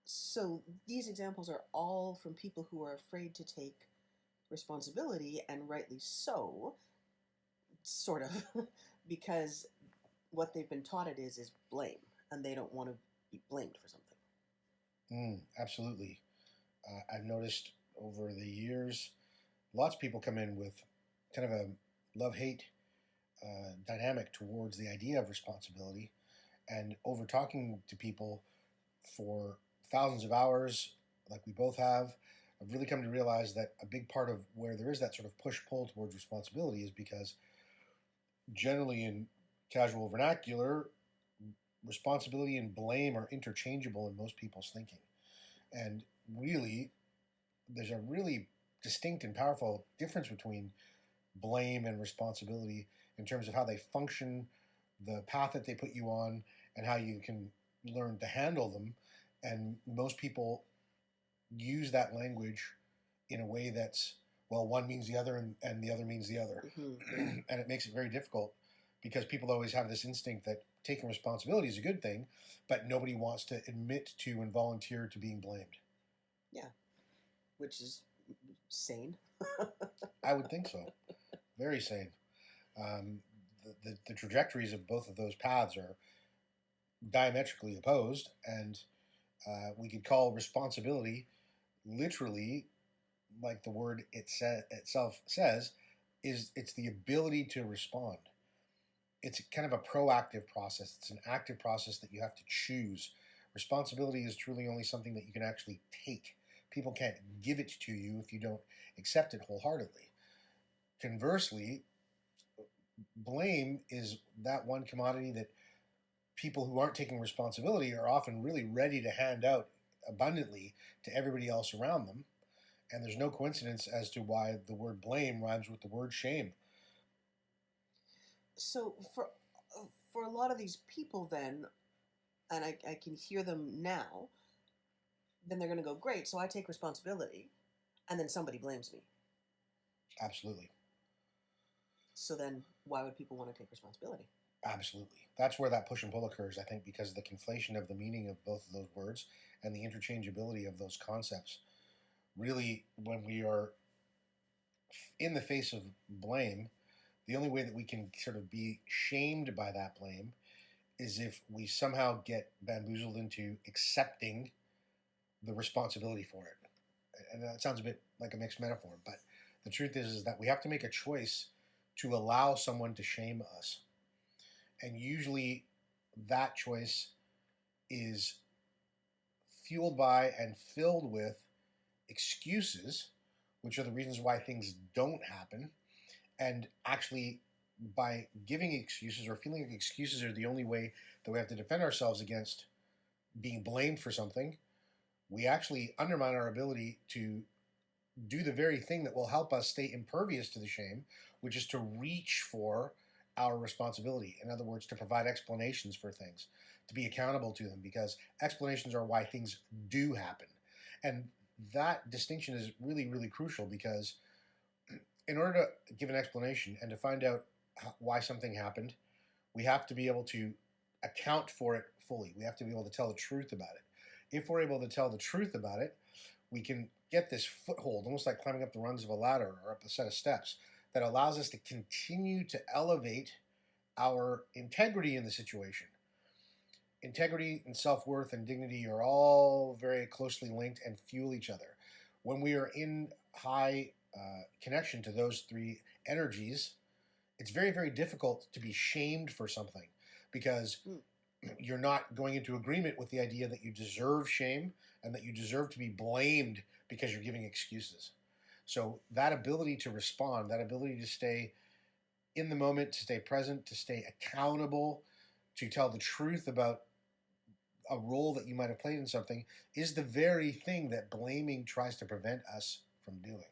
So these examples are all from people who are afraid to take responsibility, and rightly so, sort of, because what they've been taught it is blame, and they don't want to be blamed for something. Absolutely. I've noticed over the years, lots of people come in with kind of a love-hate dynamic towards the idea of responsibility. And over talking to people for thousands of hours, like we both have, I've really come to realize that a big part of where there is that sort of push-pull towards responsibility is because generally in casual vernacular, responsibility and blame are interchangeable in most people's thinking. And really, there's a really distinct and powerful difference between blame and responsibility in terms of how they function, the path that they put you on, and how you can learn to handle them. And most people use that language in a way that's, well, one means the other and the other means the other. Mm-hmm. And it makes it very difficult because people always have this instinct that taking responsibility is a good thing, but nobody wants to admit to and volunteer to being blamed. Yeah, which is sane. I would think so. Very sane. The trajectories of both of those paths are diametrically opposed, and we could call responsibility literally, like the word itself says, it's the ability to respond. It's kind of a proactive process. It's an active process that you have to choose. Responsibility is truly only something that you can actually take. People can't give it to you if you don't accept it wholeheartedly. Conversely, blame is that one commodity that people who aren't taking responsibility are often really ready to hand out abundantly to everybody else around them. And there's no coincidence as to why the word blame rhymes with the word shame. So for a lot of these people, then, and I can hear them now, then they're going to go, great, so I take responsibility, and then somebody blames me. Absolutely. So then why would people want to take responsibility? Absolutely. That's where that push and pull occurs, I think, because of the conflation of the meaning of both of those words and the interchangeability of those concepts. Really, when we are in the face of blame, the only way that we can sort of be shamed by that blame is if we somehow get bamboozled into accepting the responsibility for it. And that sounds a bit like a mixed metaphor, but the truth is that we have to make a choice to allow someone to shame us. And usually that choice is fueled by and filled with excuses, which are the reasons why things don't happen. And actually, by giving excuses or feeling like excuses are the only way that we have to defend ourselves against being blamed for something, we actually undermine our ability to do the very thing that will help us stay impervious to the shame, which is to reach for our responsibility. In other words, to provide explanations for things, to be accountable to them, because explanations are why things do happen. And that distinction is really, really crucial because in order to give an explanation and to find out why something happened, we have to be able to account for it fully. We have to be able to tell the truth about it. If we're able to tell the truth about it, we can get this foothold, almost like climbing up the rungs of a ladder or up a set of steps, that allows us to continue to elevate our integrity in the situation. Integrity and self-worth and dignity are all very closely linked and fuel each other. When we are in high connection to those three energies, it's very, very difficult to be shamed for something because you're not going into agreement with the idea that you deserve shame and that you deserve to be blamed because you're giving excuses. So that ability to respond, that ability to stay in the moment, to stay present, to stay accountable, to tell the truth about a role that you might have played in something is the very thing that blaming tries to prevent us from doing.